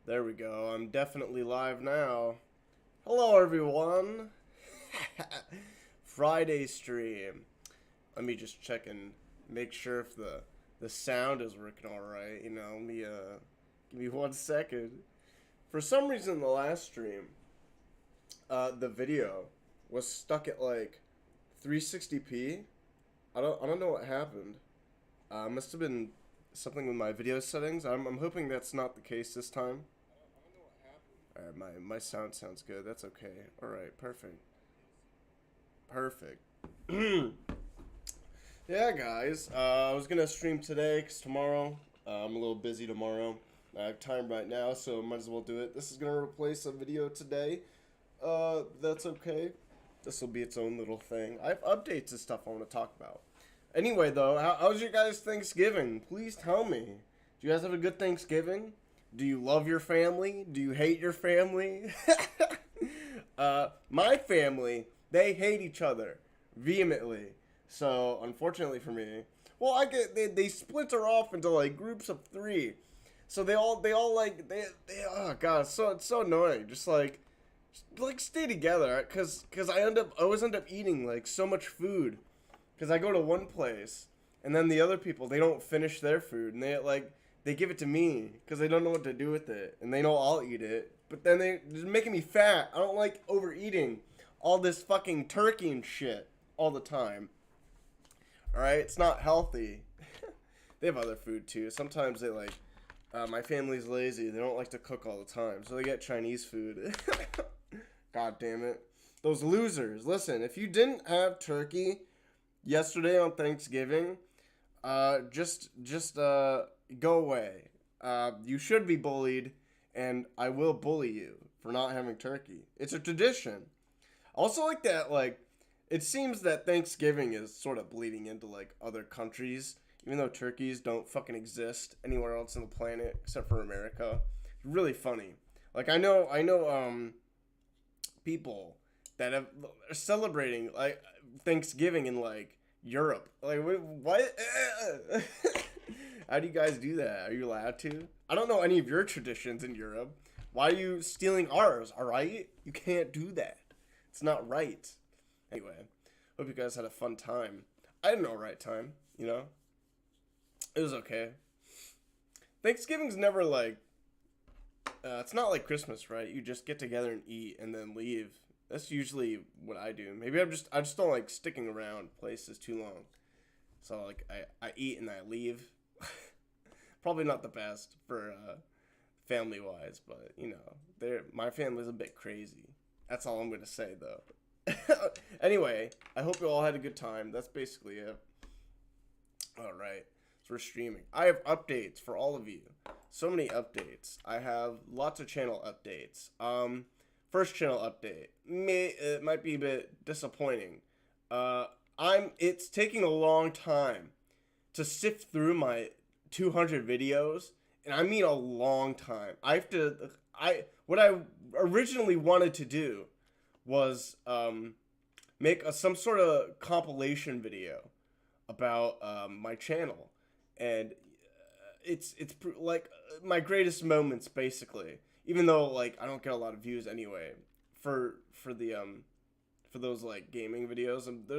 There we go. I'm definitely live now. Hello, everyone. Friday stream. Let me just check and make sure if the sound is working all right. Let me give me 1 second. For some reason, the last stream, the video was stuck at like 360p. I don't know what happened. Must have been something with my video settings. I'm hoping that's not the case this time. Alright, my sound sounds good. That's okay. Alright, perfect. Perfect. Yeah, guys. I was gonna stream today because tomorrow, I'm a little busy tomorrow. I have time right now, so might as well do it. This is gonna replace a video today. That's okay. This will be its own little thing. I have updates and stuff I want to talk about. Anyway, though, how's your guys' Thanksgiving? Please tell me. Do you guys have a good Thanksgiving? Do you love your family? Do you hate your family? My family, they hate each other vehemently. So, unfortunately for me, well, they splinter off into like groups of three. So they all like they oh god, it's so annoying. Just like stay together, cause I always end up eating like so much food, cause I go to one place, and then the other people they don't finish their food, and they give it to me, cause they don't know what to do with it, and they know I'll eat it, but then they're making me fat. I don't like overeating all this fucking turkey and shit all the time. All right, it's not healthy. They have other food too. Sometimes they like. My family's lazy. They don't like to cook all the time, so they get Chinese food. God damn it. Those losers. Listen, if you didn't have turkey yesterday on Thanksgiving, just go away. You should be bullied, and I will bully you for not having turkey. It's a tradition. Also, like that, like, it seems that Thanksgiving is sort of bleeding into, like, other countries, even though turkeys don't fucking exist anywhere else on the planet except for America. It's really funny. Like, I know, people that are celebrating like Thanksgiving in like Europe. Like what? How do you guys do that? Are you allowed to? I don't know any of your traditions in Europe. Why are you stealing ours? All right, you can't do that. It's not right. Anyway, hope you guys had a fun time. I had an alright time. It was okay. Thanksgiving's never like it's not like Christmas, right? You just get together and eat and then leave. That's usually what I do. Maybe I just don't like sticking around places too long. So like I eat and I leave. Probably not the best for family wise, but my family's a bit crazy. That's all I'm gonna say though. Anyway, I hope you all had a good time. That's basically it. All right. So we're streaming. I have updates for all of you. So many updates. I have lots of channel updates. First channel update. It might be a bit disappointing. Uh, It's taking a long time to sift through my 200 videos, and I mean a long time. What I originally wanted to do was make some sort of compilation video about my channel, and like my greatest moments basically. Even though like I don't get a lot of views anyway for the for those like gaming videos, and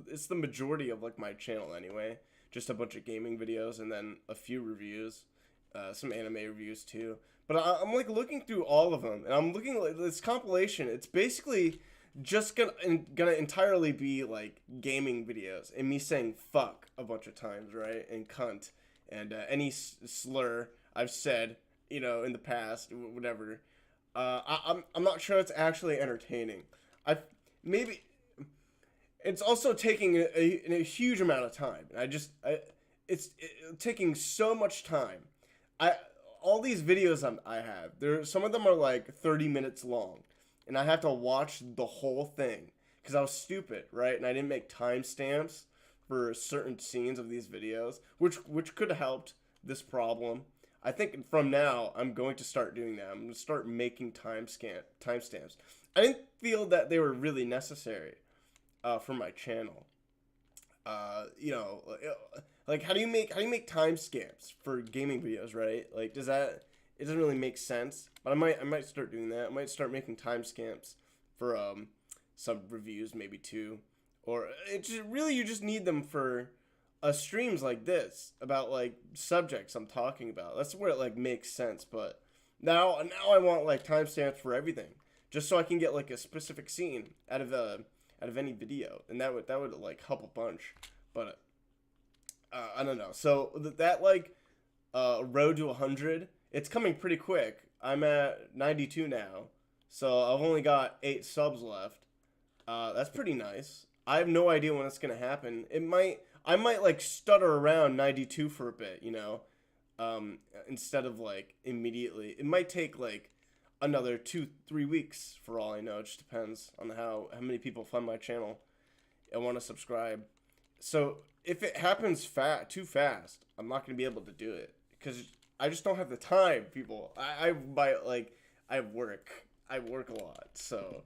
it's the majority of like my channel anyway. Just a bunch of gaming videos and then a few reviews, some anime reviews too. But I'm like looking through all of them, and I'm looking like this compilation. It's basically just gonna entirely be like gaming videos and me saying fuck a bunch of times, right? And cunt and any slur I've said, in the past, whatever. I'm not sure it's actually entertaining. I maybe it's also taking a huge amount of time. It's taking so much time. I all these videos I have, some of them are like 30 minutes long, and I have to watch the whole thing because I was stupid, right? And I didn't make timestamps for certain scenes of these videos, which could have helped this problem. I think from now I'm going to start doing that. I'm going to start making timestamps. I didn't feel that they were really necessary for my channel. You know, like how do you make timestamps for gaming videos, right? Like, is it doesn't really make sense. But I might start doing that. I might start making timestamps for some reviews, maybe too. Or it just, really, you just need them for streams like this about like subjects I'm talking about. That's where it like makes sense. But now I want like timestamps for everything, just so I can get like a specific scene out of any video, and that would like help a bunch. But I don't know. So that like road to 100, it's coming pretty quick. I'm at 92 now, so I've only got 8 subs left. That's pretty nice. I have no idea when it's gonna happen. I might like stutter around 92 for a bit, you know, instead of like immediately. It might take like another 2-3 weeks for all I know. It just depends on how many people find my channel and want to subscribe. So if it happens too fast, I'm not gonna be able to do it because I just don't have the time, people. I work a lot, so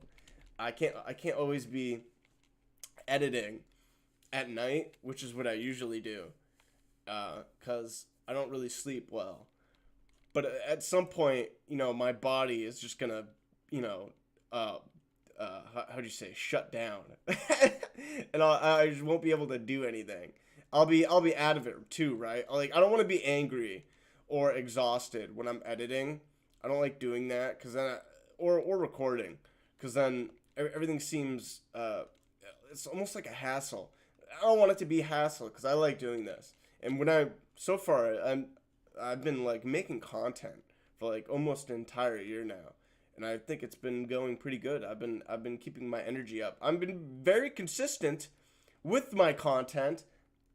I can't always be editing at night, which is what I usually do, because I don't really sleep well. But at some point, you know, my body is just gonna, you know, how do you say, shut down, and I just won't be able to do anything. I'll be out of it too, right? Like, I don't want to be angry or exhausted when I'm editing. I don't like doing that because then, or recording, because then everything seems it's almost like a hassle. I don't want it to be a hassle because I like doing this. And so far I've been like making content for like almost an entire year now, and I think it's been going pretty good. I've been keeping my energy up. I've been very consistent with my content,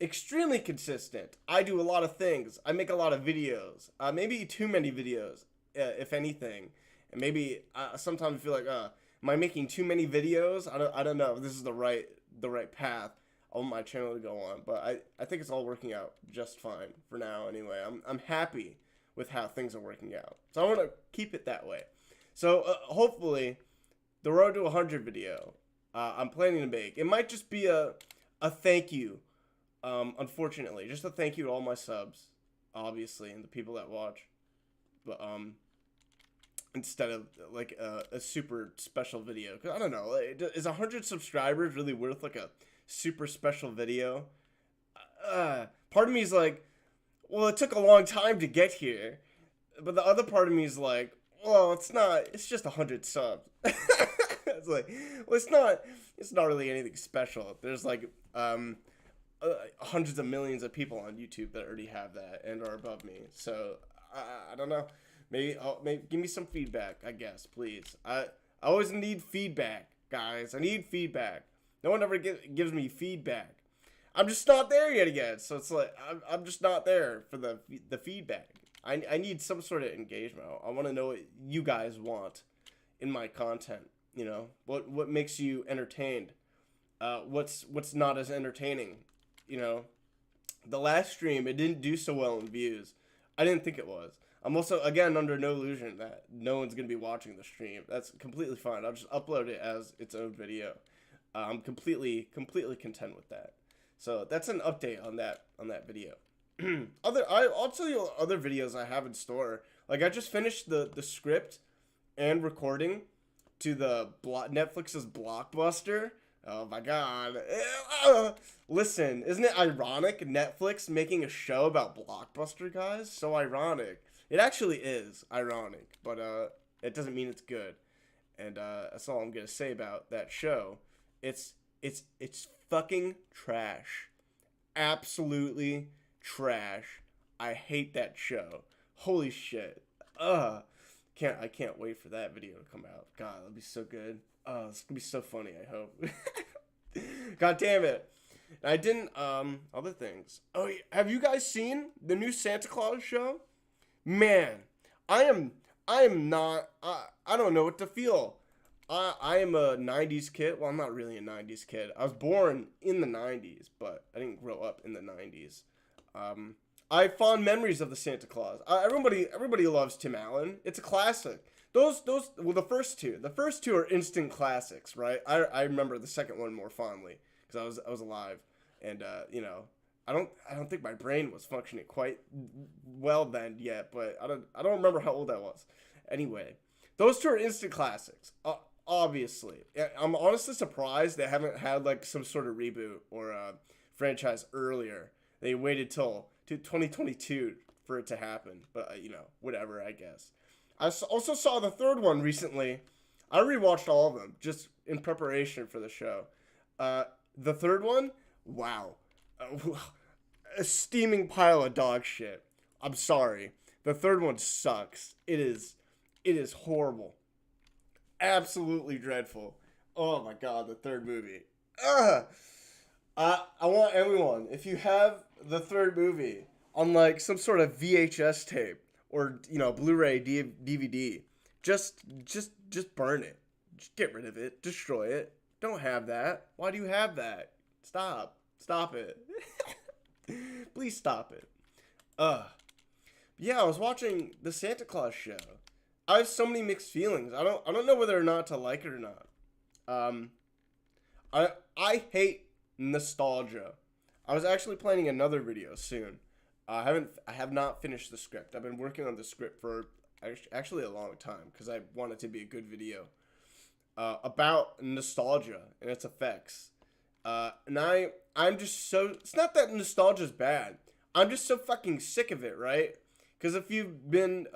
extremely consistent. I do a lot of things. I make a lot of videos, maybe too many videos, if anything, and maybe sometimes I feel like, am I making too many videos? I don't know if this is the right path I want my channel to go on, but I think it's all working out just fine for now. Anyway, I'm happy with how things are working out, so I want to keep it that way. So hopefully, the road to 100 video I'm planning to make, it might just be a thank you. Unfortunately, just a thank you to all my subs, obviously, and the people that watch. But instead of like a super special video, because I don't know, is 100 subscribers really worth like a super special video? Part of me is like, well, it took a long time to get here, but the other part of me is like, well, it's not. It's just 100 subs. It's like, well, it's not really anything special. There's like hundreds of millions of people on YouTube that already have that and are above me. So I don't know. Maybe give me some feedback, I guess, please. I always need feedback, guys. I need feedback. No one ever gives me feedback. I'm just not there yet again. So it's like I'm just not there for the feedback. I need some sort of engagement. I want to know what you guys want in my content. You know, what makes you entertained? What's not as entertaining? You know, the last stream, it didn't do so well in views. I didn't think it was. I'm also, again, under no illusion that no one's going to be watching the stream. That's completely fine. I'll just upload it as its own video. I'm completely content with that. So that's an update on that video. I'll tell you other videos I have in store. Like, I just finished the script and recording to the Netflix's Blockbuster. Oh my god. Listen, isn't it ironic? Netflix making a show about Blockbuster, guys? So ironic. It actually is ironic, but it doesn't mean it's good. And that's all I'm gonna say about that show. It's fucking trash. Absolutely trash. I hate that show. Holy shit. I can't wait for that video to come out. God, that'll be so good. Oh, it's gonna be so funny, I hope. God damn it. I didn't, other things. Oh, have you guys seen the new Santa Claus show? Man, I am not, I don't know what to feel. I am a 90s kid. Well, I'm not really a 90s kid. I was born in the 90s, but I didn't grow up in the 90s. I have fond memories of the Santa Claus. Everybody loves Tim Allen. It's a classic. Well, the first two are instant classics, right? I remember the second one more fondly because I was alive, and you know, I don't think my brain was functioning quite well then yet, but I don't remember how old I was. Anyway, those two are instant classics. Obviously, I'm honestly surprised they haven't had like some sort of reboot or a franchise earlier. They waited till to 2022 for it to happen, but whatever. I guess. Also saw the third one recently. I rewatched all of them just in preparation for the show. The third one, wow, a steaming pile of dog shit. I'm sorry. The third one sucks. It is horrible. Absolutely dreadful. Oh my god, the third movie. Ugh. I want everyone, if you have the third movie on like some sort of VHS tape or Blu-ray DVD, just burn it. Just get rid of it. Destroy it. Don't have that. Why do you have that? Stop it. Please stop it. Yeah, I was watching the Santa Claus show. I have so many mixed feelings. I don't know whether or not to like it or not. I hate nostalgia. I was actually planning another video soon. I have not finished the script. I've been working on the script for actually a long time because I want it to be a good video about nostalgia and its effects. And I'm just so, it's not that nostalgia's bad. I'm just so fucking sick of it, right? Because if you've been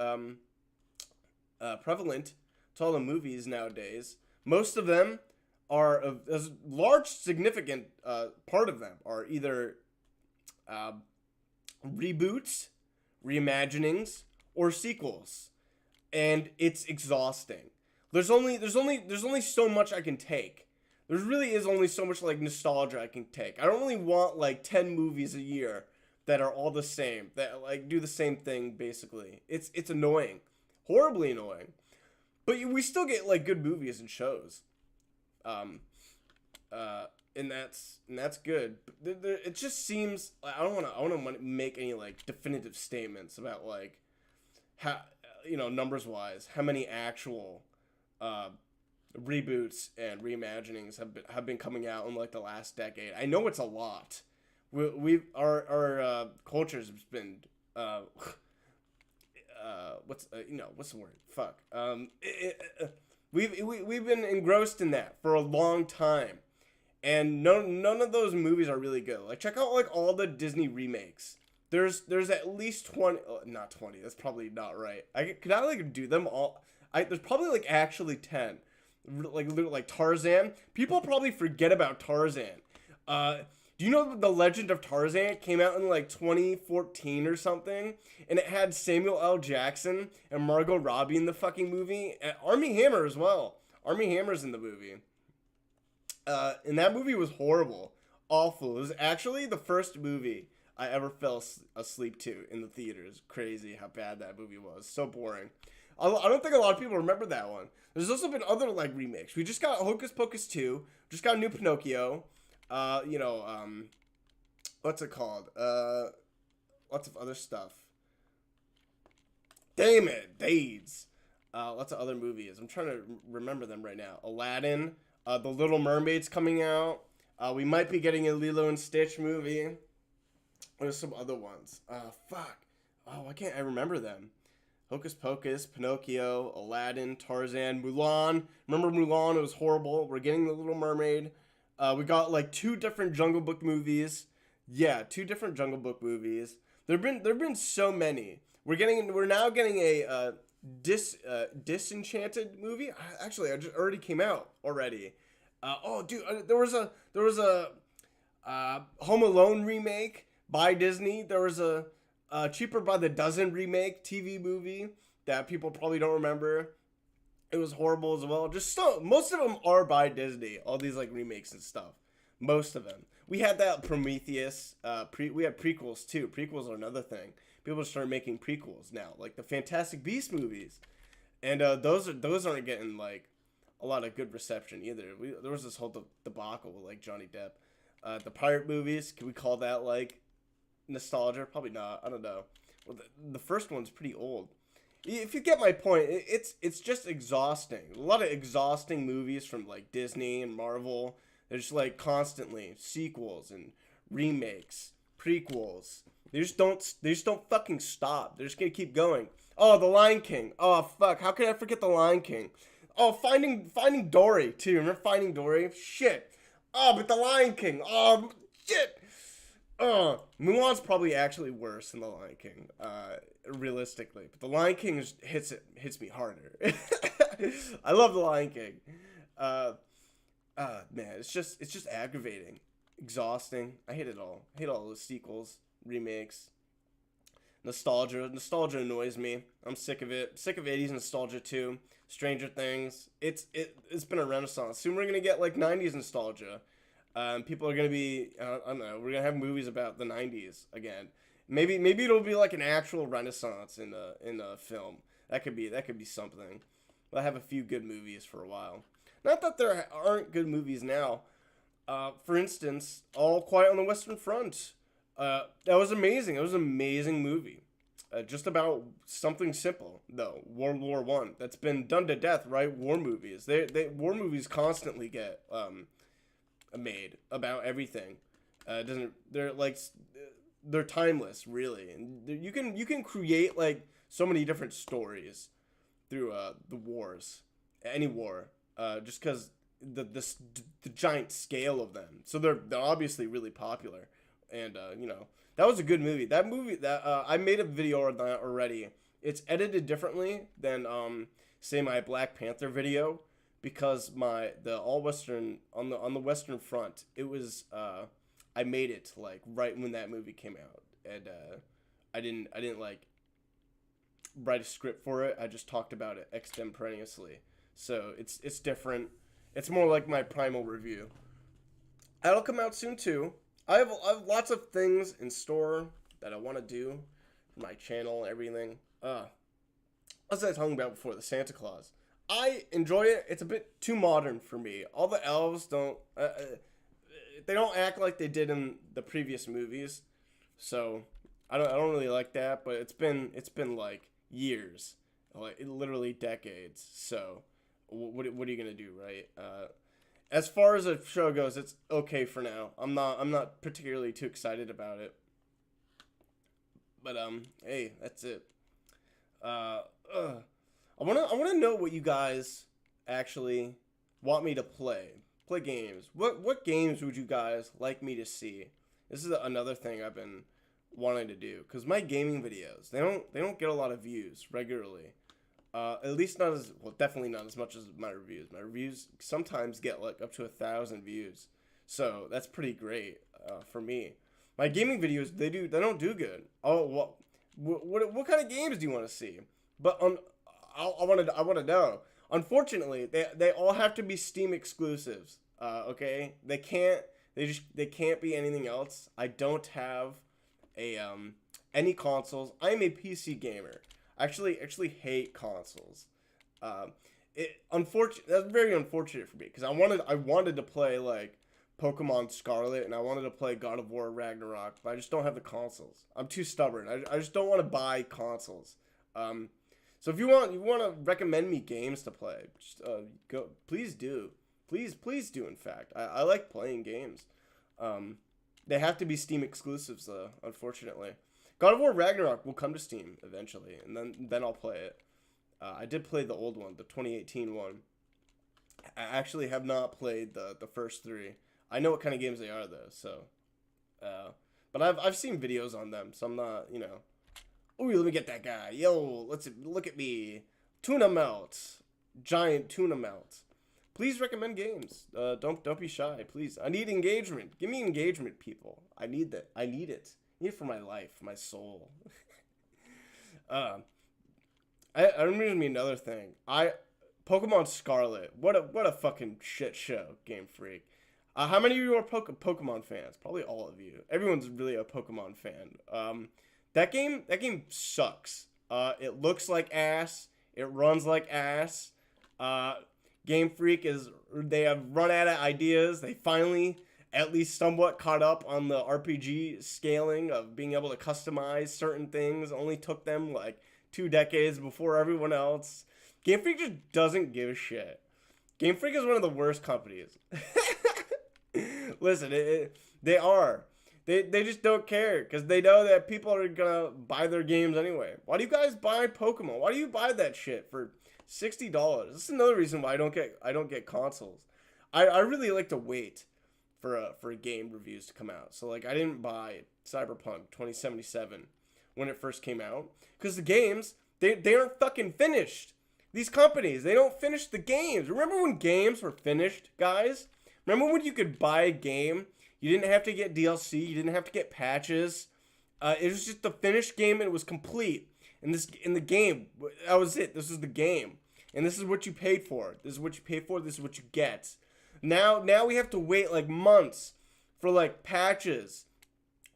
prevalent to all the movies nowadays, most of them are a large significant part of them are either reboots, reimaginings, or sequels, and it's exhausting. There's only so much I can take. There really is only so much like nostalgia I can take. I don't really want like 10 movies a year that are all the same, that like do the same thing basically. It's annoying, horribly annoying. But we still get like good movies and shows. And that's good. But it just seems I don't want to make any like definitive statements about like how numbers wise how many actual reboots and reimaginings have been coming out in like the last decade. I know it's a lot. Our culture's been what's the word? Fuck. We've been engrossed in that for a long time, and none of those movies are really good. Like check out like all the Disney remakes. There's at least 20, not 20. That's probably not right. Could I like do them all? There's probably like actually 10. Like Tarzan. People probably forget about Tarzan. Do you know the Legend of Tarzan came out in like 2014 or something, and it had Samuel L. Jackson and Margot Robbie in the fucking movie, and Armie Hammer as well. Armie Hammer's in the movie. And that movie was horrible, awful. It was actually the first movie I ever fell asleep to in the theaters. Crazy how bad that movie was. So boring. I don't think a lot of people remember that one. There's also been other like remakes. We just got Hocus Pocus 2. Just got a new Pinocchio. What's it called? Lots of other stuff. Damn it, Days. Lots of other movies. I'm trying to remember them right now. Aladdin. The Little Mermaid's coming out. We might be getting a Lilo and Stitch movie. There's some other ones. Fuck. Oh, why can't I remember them? Hocus Pocus, Pinocchio, Aladdin, Tarzan, Mulan. Remember Mulan? It was horrible. We're getting The Little Mermaid. We got like 2 different Jungle Book movies. Yeah, 2 different Jungle Book movies. There've been so many. We're now getting a Disenchanted movie. Actually, I just already came out already. There was a Home Alone remake by Disney. There was a Cheaper by the Dozen remake TV movie that people probably don't remember. It was horrible as well. Most of them are by Disney. All these like remakes and stuff. Most of them. We had that Prometheus. We had prequels too. Prequels are another thing. People start making prequels now, like the Fantastic Beasts movies, and those aren't getting like a lot of good reception either. There was this whole debacle with like Johnny Depp. The pirate movies. Can we call that like nostalgia? Probably not. I don't know. Well, the first one's pretty old. If you get my point, it's just exhausting. A lot of exhausting movies from like Disney and Marvel. There's like constantly sequels and remakes, prequels. They just don't fucking stop. They're just gonna keep going. Oh, The Lion King. Oh fuck, how could I forget The Lion King? Oh, Finding Dory too. Remember Finding Dory? Shit. Oh, but The Lion King. Oh shit. Mulan's probably actually worse than The Lion King, realistically. But The Lion King hits me harder. I love The Lion King. Man, it's just aggravating, exhausting. I hate it all. I hate all those sequels, remakes, nostalgia. Nostalgia annoys me. I'm sick of it. Sick of 80s nostalgia too. Stranger Things. It's been a renaissance. Soon we're gonna get like 90s nostalgia. People are gonna be I don't know. We're gonna have movies about the 90s again. Maybe it'll be like an actual renaissance in a film. That could be something. We'll have a few good movies for a while. Not that there aren't good movies now. For instance, All Quiet on the Western Front. That was amazing. It was an amazing movie. Just about something simple, though. World War I. That's been done to death, right? War movies. War movies constantly get made about everything. They're timeless, really, and you can create like so many different stories through the wars, any war, just because the giant scale of them. So they're obviously really popular, and that was a good movie. That movie that I made a video on that already. It's edited differently than say my Black Panther video, because the all western on the Western Front, it was I made it like right when that movie came out, and I didn't like write a script for it. I just talked about it extemporaneously. So it's different. It's more like my primal review. That'll come out soon too. I have lots of things in store that I want to do for my channel and everything. As I was talking about before, the Santa Claus. I enjoy it. It's a bit too modern for me. All the elves don't they don't act like they did in the previous movies. So I don't really like that, but it's been like years, like literally decades. So what are you gonna do, right? As far as the show goes, it's okay for now. I'm not particularly too excited about it. But hey, that's it. I wanna know what you guys actually want me to play. Play games. What games would you guys like me to see? This is another thing I've been wanting to do, because my gaming videos, they don't get a lot of views regularly. At least not as well, definitely not as much as my reviews. My reviews sometimes get like up to 1,000 views, so that's pretty great for me. My gaming videos, they don't do good. Oh, well, what kind of games do you want to see? But I want to know. Unfortunately, they all have to be Steam exclusives. Okay, they can't be anything else. I don't have any consoles. I'm a PC gamer. I actually hate consoles. That's very unfortunate for me, because I wanted to play like Pokemon Scarlet, and I wanted to play God of War Ragnarok, but I just don't have the consoles. I'm too stubborn. I just don't want to buy consoles. So if you want to recommend me games to play, just go. Please do. Please do. In fact, I like playing games. They have to be Steam exclusives though, unfortunately. God of War Ragnarok will come to Steam eventually, and then I'll play it. I did play the old one, the 2018 one. I actually have not played the first three. I know what kind of games they are though, so. But I've seen videos on them, so I'm not, Ooh, let me get that guy. Yo, look at me. Tuna melt. Giant tuna melt. Please recommend games. Don't be shy, please. I need engagement. Give me engagement, people. I need that. I need it. I need it for my life, my soul. I reminds me another thing. Pokemon Scarlet. What a fucking shit show, Game Freak. How many of you are Pokemon fans? Probably all of you. Everyone's really a Pokemon fan. That game sucks. It looks like ass. It runs like ass. Game Freak they have run out of ideas. They finally at least somewhat caught up on the RPG scaling of being able to customize certain things. Only took them like 2 decades before everyone else. Game Freak just doesn't give a shit. Game Freak is one of the worst companies. Listen, they are. They just don't care because they know that people are gonna buy their games anyway. Why do you guys buy Pokemon? Why do you buy that shit for $60? This is another reason why I don't get consoles. I really like to wait for game reviews to come out. So like I didn't buy Cyberpunk 2077 when it first came out because the games they aren't fucking finished. These companies, they don't finish the games. Remember when games were finished, guys? Remember when you could buy a game? You didn't have to get DLC. You didn't have to get patches. It was just the finished game and it was complete. In the game, that was it. This is the game. And this is what you paid for. This is what you paid for. This is what you get. Now we have to wait like months for like patches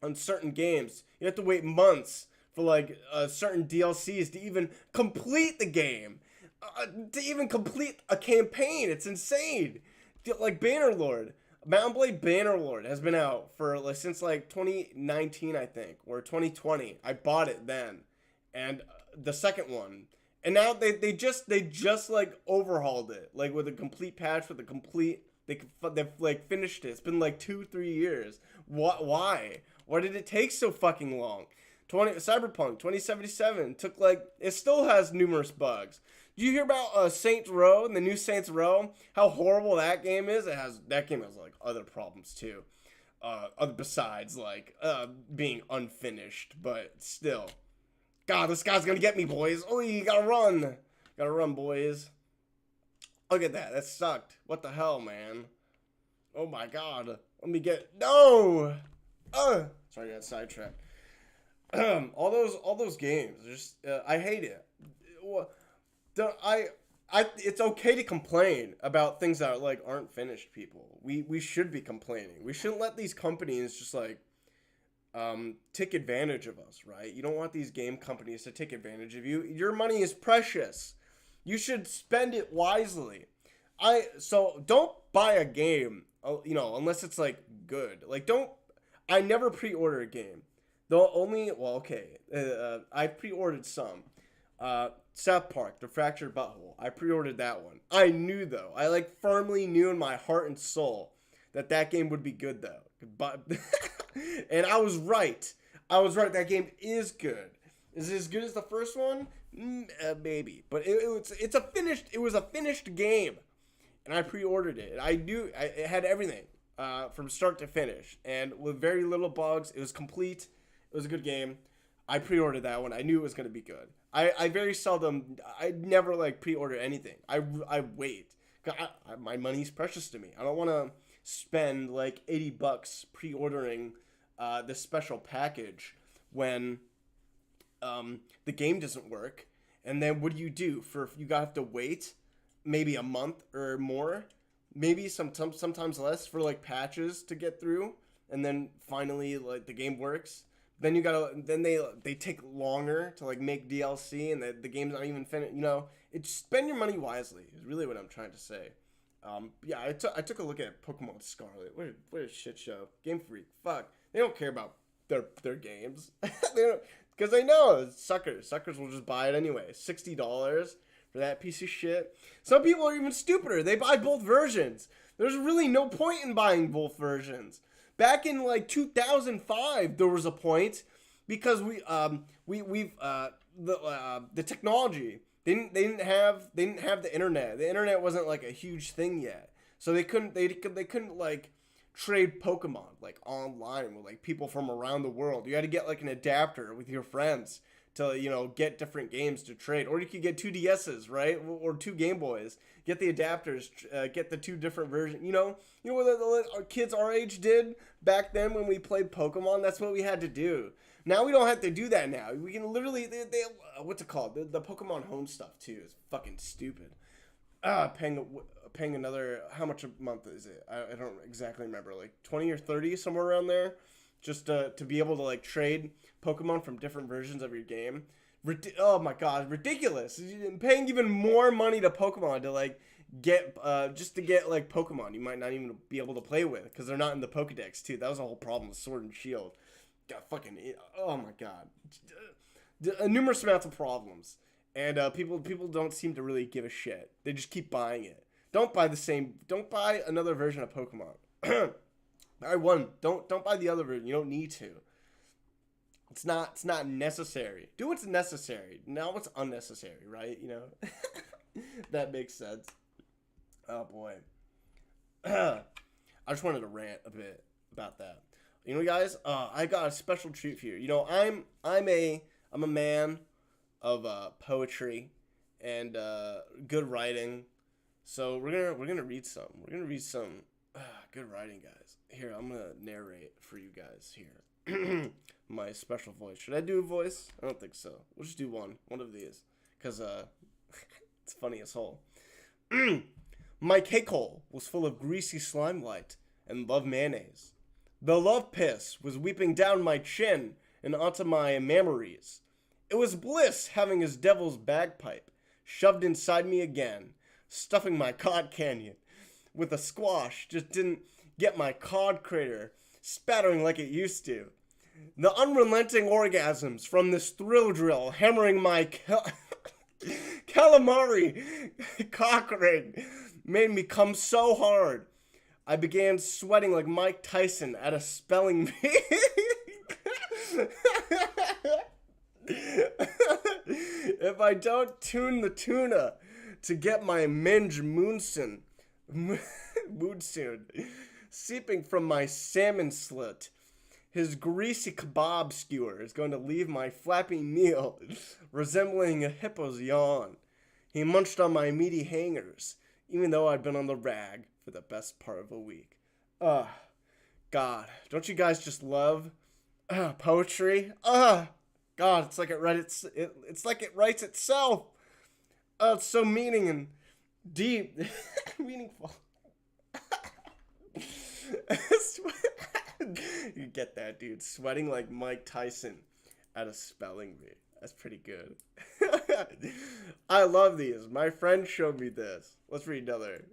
on certain games. You have to wait months for like certain DLCs to even complete the game. To even complete a campaign. It's insane. Like Bannerlord. Mount & Blade Bannerlord has been out for like since like 2019, I think, or 2020. I bought it then. And the second one. And now they just like overhauled it. Like with a complete patch, with a complete they've like finished it. It's been like 2-3 years. Why? Why did it take so fucking long? Cyberpunk 2077 took like, it still has numerous bugs. Did you hear about Saints Row and the new Saints Row? How horrible that game is? That game has like other problems too. Besides like being unfinished, but still. God, this guy's gonna get me, boys. Oh, you gotta run. Gotta run, boys. Look at that. That sucked. What the hell, man? Oh my god. Let me get... No! Sorry, I got sidetracked. All those games, just I hate it. It's okay to complain about things that like aren't finished, people. We should be complaining. We shouldn't let these companies just like take advantage of us, right? You don't want these game companies to take advantage of you. Your money is precious. You should spend it wisely. So don't buy a game, unless it's like good. Like I never pre-order a game. I pre-ordered some. South Park, The Fractured Butthole. I pre-ordered that one. I knew though. I like firmly knew in my heart and soul that game would be good though. But and I was right. That game is good. Is it as good as the first one? Maybe. But it was a finished game. And I pre-ordered it. I knew it had everything from start to finish. And with very little bugs, it was complete. It was a good game. I pre-ordered that one. I knew it was going to be good. I never like pre-order anything. I wait. My money's precious to me. I don't want to spend like $80 pre-ordering this special package when the game doesn't work. And then what do? You have to wait maybe a month or more, maybe sometimes less for like patches to get through, and then finally like the game works. Then they take longer to like make DLC, and the game's not even finished. It's spend your money wisely is really what I'm trying to say. I took a look at Pokemon Scarlet. What a shit show. Game Freak. Fuck. They don't care about their games. Because they know suckers will just buy it anyway. $60 for that piece of shit. Some people are even stupider. They buy both versions. There's really no point in buying both versions. Back in like 2005, there was a point because the technology they didn't have the internet. The internet wasn't like a huge thing yet, so they couldn't like trade Pokemon like online with like people from around the world. You had to get like an adapter with your friends to get different games to trade, or you could get 2 DSs, right, or 2 Game Boys. Get the adapters, get the 2 different versions. What the kids our age did back then when we played Pokemon. That's what we had to do. Now we don't have to do that. Now we can literally what's it called? The Pokemon Home stuff too is fucking stupid. Paying another, how much a month is it? I don't exactly remember, like 20 or 30, somewhere around there, just to be able to like trade Pokemon from different versions of your game. Oh my god, ridiculous. Paying even more money to Pokemon to like get just to get like Pokemon you might not even be able to play with because they're not in the Pokedex too. That was a whole problem with Sword and Shield. Oh my god, numerous amounts of problems, and people don't seem to really give a shit. They just keep buying it. Don't buy another version of Pokemon. Buy one. Don't buy the other version. You don't need to. It's not necessary. Do what's necessary. Not what's unnecessary, right? You know? That makes sense. Oh boy. I just wanted to rant a bit about that. You know, guys, I got a special treat for you. You know, I'm a man of poetry and good writing. So we're gonna read some. We're gonna read some good writing, guys. Here, I'm gonna narrate for you guys here. My special voice. Should I do a voice? I don't think so. We'll just do one of these, cause it's funny as hell. My cake hole was full of greasy slime light and love mayonnaise. The love piss was weeping down my chin and onto my memories. It was bliss having his devil's bagpipe shoved inside me again, stuffing my cod canyon with a squash just didn't get my cod crater spattering like it used to. The unrelenting orgasms from this thrill drill hammering my calamari cock ring made me come so hard. I began sweating like Mike Tyson at a spelling bee. If I don't tune the tuna to get my minge mood soon, seeping from my salmon slit, his greasy kebab skewer is going to leave my flappy meal resembling a hippo's yawn. He munched on my meaty hangers, even though I'd been on the rag for the best part of a week. God, don't you guys just love poetry? God, it's like it's like it writes itself. It's so meaning and deep, meaningful. You get that, dude? Sweating like Mike Tyson at a spelling bee. That's pretty good. I love these. My friend showed me this. Let's read another.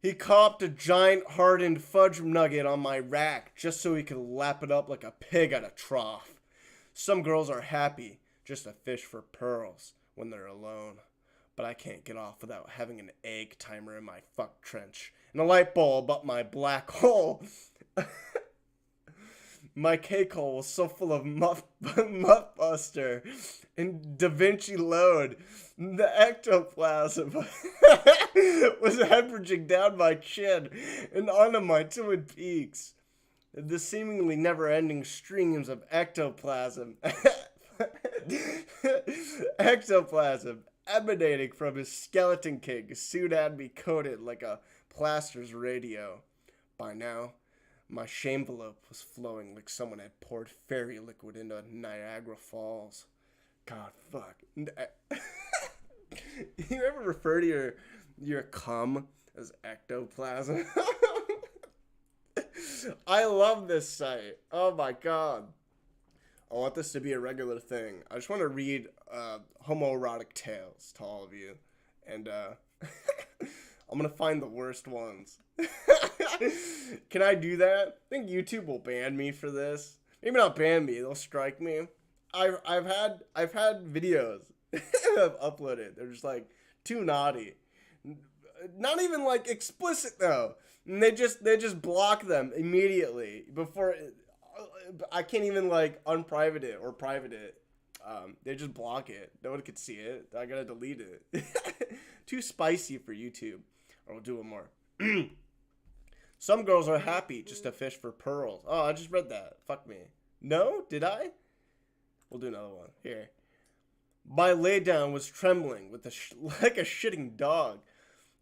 He copped a giant hardened fudge nugget on my rack just so he could lap it up like a pig at a trough. Some girls are happy just to fish for pearls when they're alone. But I can't get off without having an egg timer in my fuck trench and a light bulb up my black hole. My cake hole was so full of muff buster and Da Vinci load. The ectoplasm was hemorrhaging down my chin and onto my Twin Peaks. The seemingly never-ending streams of ectoplasm emanating from his skeleton king soon had me coated like a plaster's radio. By now, my shamevelope was flowing like someone had poured fairy liquid into Niagara Falls. God, fuck. You ever refer to your cum as ectoplasm? I love this site. Oh my god. I want this to be a regular thing. I just want to read homoerotic tales to all of you. And I'm going to find the worst ones. Can I do that? I think YouTube will ban me for this. Maybe not ban me, they'll strike me. I've had videos I've uploaded. They're just like too naughty. Not even like explicit though. And they just block them immediately before I can't even like unprivate it or private it. They just block it. No one can see it. I gotta delete it. Too spicy for YouTube. Or we'll do one more. Some girls are happy just to fish for pearls. Oh, I just read that. Fuck me. No? Did I? We'll do another one. Here. My laydown was trembling with like a shitting dog.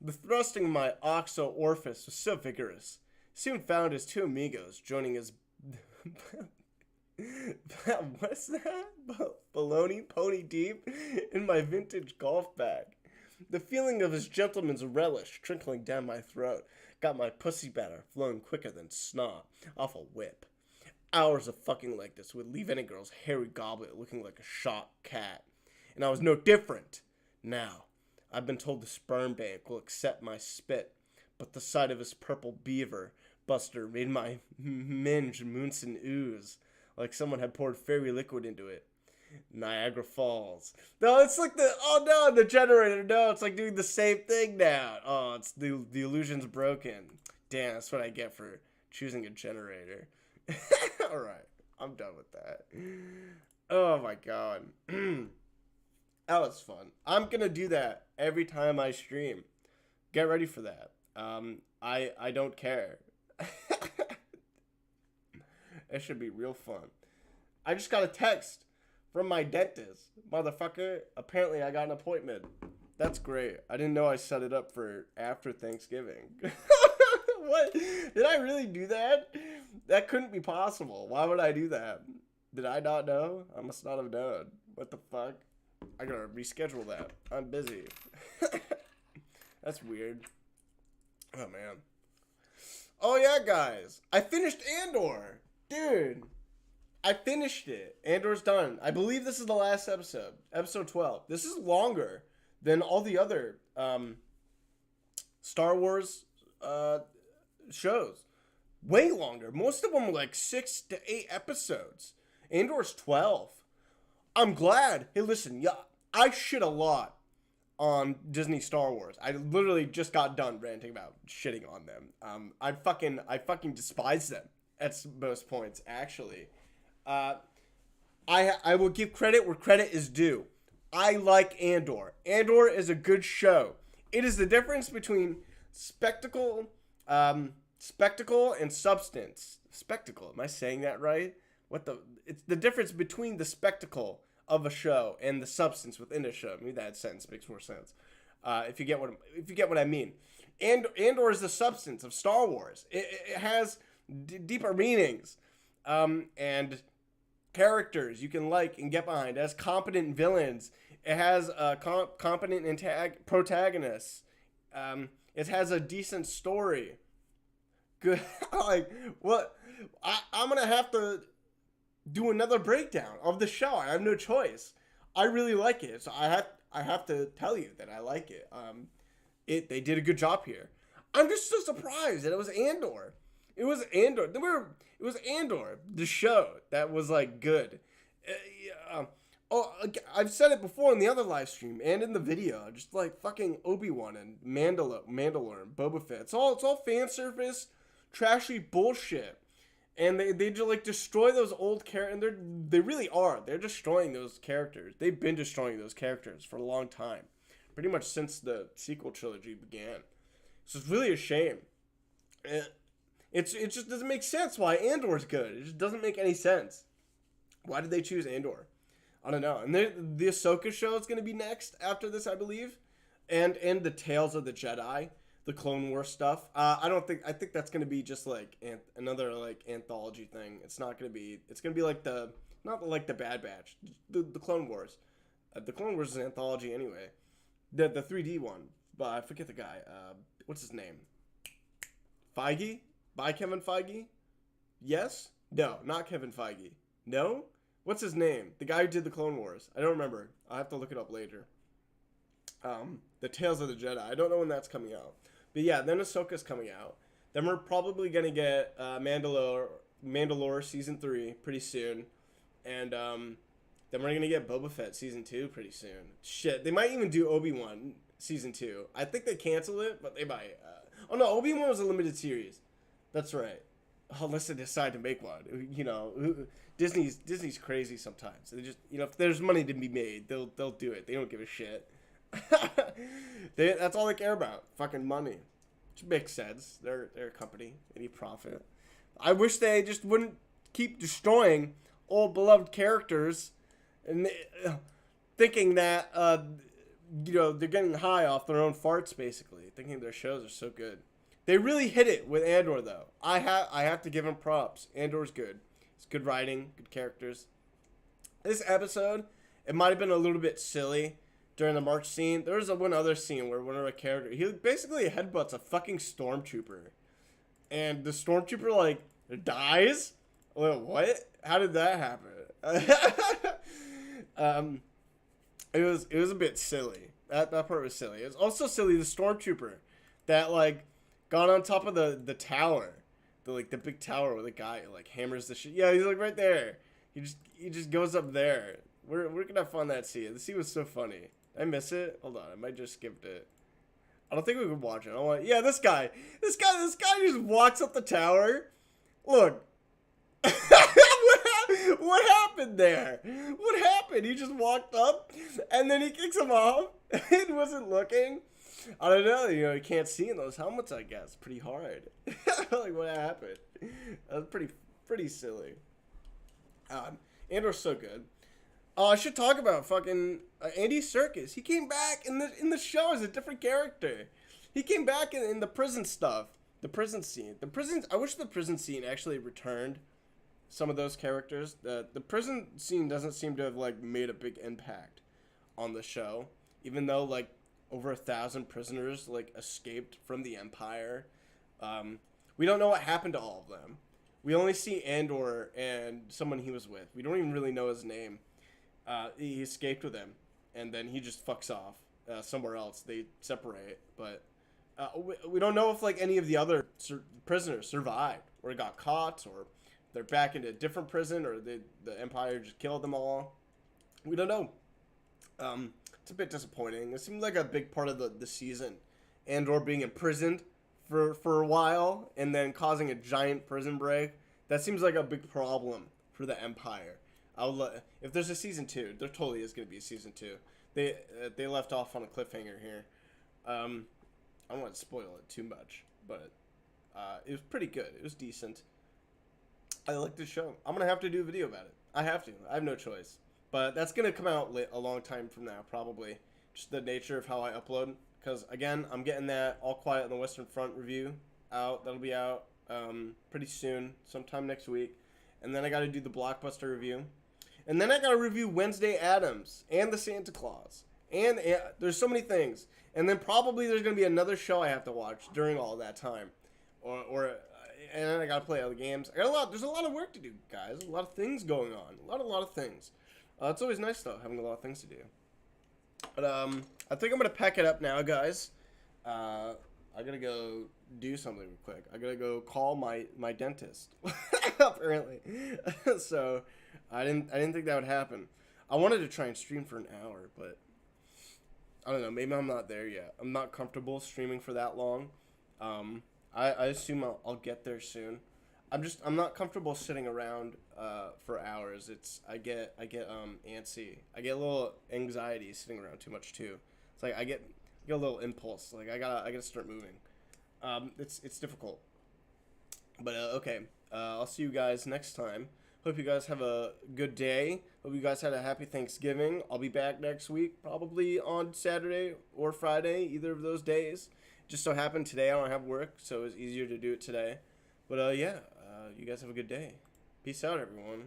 The thrusting of my oxo orifice was so vigorous. He soon found his two amigos joining his... What's that? Baloney pony deep in my vintage golf bag. The feeling of his gentleman's relish trickling down my throat got my pussy batter flowing quicker than snot off a whip. Hours of fucking like this would leave any girl's hairy goblet looking like a shot cat. And I was no different. Now, I've been told the sperm bank will accept my spit, but the sight of his purple beaver buster made my minge moonson ooze like someone had poured fairy liquid into it. Niagara Falls. No, it's like the generator. No, it's like doing the same thing now. Oh, it's the illusion's broken. Damn, that's what I get for choosing a generator. Alright, I'm done with that. Oh my god. That was fun. I'm gonna do that every time I stream. Get ready for that. I don't care. It should be real fun. I just got a text from my dentist. Motherfucker, apparently I got an appointment. That's great. I didn't know I set it up for after Thanksgiving. What? Did I really do that? That couldn't be possible. Why would I do that? Did I not know? I must not have known. What the fuck? I gotta reschedule that. I'm busy. That's weird. Oh, man. Oh, yeah, guys. I finished Andor. Dude. I finished it. Andor's done. I believe this is the last episode. Episode 12. This is longer than all the other Star Wars shows. Way longer. Most of them were like 6 to 8 episodes. Andor's 12. I'm glad. Hey, listen, yeah, I shit a lot on Disney Star Wars. I literally just got done ranting about shitting on them. I fucking despise them at most points, actually. I will give credit where credit is due. I like Andor. Andor is a good show. It is the difference between spectacle and substance. Spectacle, am I saying that right? It's the difference between the spectacle of a show and the substance within a show. Maybe that sentence makes more sense. If you get what I mean. Andor is the substance of Star Wars. It has deeper meanings, and characters you can like and get behind. It has competent villains. It has competent protagonists. It has a decent story. Good. Like, what? I'm gonna have to do another breakdown of the show. I have no choice. I really like it, so I have to tell you that I like it. They did a good job here. I'm just so surprised that it was Andor. It was Andor. It was Andor, the show that was like good. I've said it before in the other live stream and in the video. Just like fucking Obi-Wan and Mandalore, Boba Fett. It's all fan service, trashy bullshit. And they just like destroy those old characters. And they really are. They're destroying those characters. They've been destroying those characters for a long time, pretty much since the sequel trilogy began. So it's really a shame. It just doesn't make sense why Andor's good. It just doesn't make any sense. Why did they choose Andor? I don't know. And the Ahsoka show is going to be next after this, I believe, and the Tales of the Jedi, the Clone Wars stuff. I think that's going to be just like another like anthology thing. It's not going to be. It's going to be like not like the Bad Batch, the Clone Wars. The Clone Wars is an anthology anyway. The 3D one, but I forget the guy. What's his name? Feige? By Kevin Feige? Yes? No, not Kevin Feige. No? What's his name? The guy who did the Clone Wars. I don't remember. I'll have to look it up later. The Tales of the Jedi. I don't know when that's coming out. But yeah, then Ahsoka's coming out. Then we're probably going to get Mandalore Season 3 pretty soon. And then we're going to get Boba Fett Season 2 pretty soon. Shit, they might even do Obi-Wan Season 2. I think they canceled it, but they might. Oh no, Obi-Wan was a limited series. That's right. Unless they decide to make one. You know, Disney's crazy sometimes. They just, you know, if there's money to be made, they'll do it. They don't give a shit. That's all they care about. Fucking money. Which makes sense. They're a company. They need profit. I wish they just wouldn't keep destroying old beloved characters and thinking that you know, they're getting high off their own farts, basically, thinking their shows are so good. They really hit it with Andor, though. I have to give him props. Andor's good. It's good writing, good characters. This episode, it might have been a little bit silly during the march scene. There was one other scene where one of the characters, he basically headbutts a fucking stormtrooper. And the stormtrooper, like, dies? Well, what? How did that happen? It was a bit silly. That part was silly. It was also silly, the stormtrooper that, like, got on top of the tower, the big tower where the guy like hammers the shit. Yeah, he's like right there. He just goes up there. We're gonna have fun that scene. The scene was so funny. Did I miss it? Hold on, I might just skipped it. I don't think we could watch it. I want. Yeah, this guy just walks up the tower. Look. What happened there? What happened? He just walked up, and then he kicks him off, and wasn't looking. I don't know. You know, you can't see in those helmets. I guess pretty hard. Like what happened? That was pretty silly. Andor's so good. Oh, I should talk about fucking Andy Serkis. He came back in the show as a different character. He came back in the prison stuff, the prison scene. I wish the prison scene actually returned some of those characters. The prison scene doesn't seem to have like made a big impact on the show, even though like over 1,000 prisoners like escaped from the Empire. We don't know what happened to all of them. We only see Andor and someone he was with. We don't even really know his name. He escaped with him, and then he just fucks off somewhere else. They separate, but we don't know if like any of the other prisoners survived or got caught, or they're back into a different prison, or the Empire just killed them all. We don't know. It's a bit disappointing. It seemed like a big part of the season, Andor being imprisoned for a while and then causing a giant prison break. That seems like a big problem for the Empire. If there's a season 2, there totally is going to be a season 2. They left off on a cliffhanger here. I don't want to spoil it too much, but it was pretty good. It was decent. I like the show. I'm going to have to do a video about it. I have to. I have no choice. But that's going to come out a long time from now, probably. Just the nature of how I upload. Because, again, I'm getting that All Quiet on the Western Front review out. That'll be out pretty soon, sometime next week. And then I got to do the Blockbuster review. And then I got to review Wednesday Addams and the Santa Claus. And there's so many things. And then probably there's going to be another show I have to watch during all that time. And then I got to play other games. There's a lot of work to do, guys. A lot of things going on. A lot of things. It's always nice, though, having a lot of things to do. But I think I'm going to pack it up now, guys. I got to go do something real quick. I got to go call my dentist, apparently. So I didn't think that would happen. I wanted to try and stream for an hour, but I don't know. Maybe I'm not there yet. I'm not comfortable streaming for that long. I assume I'll get there soon. I'm not comfortable sitting around for hours. I get antsy. I get a little anxiety sitting around too much too. It's like I get a little impulse. Like I gotta start moving. It's difficult. But okay. I'll see you guys next time. Hope you guys have a good day. Hope you guys had a happy Thanksgiving. I'll be back next week, probably on Saturday or Friday, either of those days. Just so happened today I don't have work, so it's easier to do it today. But yeah, you guys have a good day. Peace out, everyone.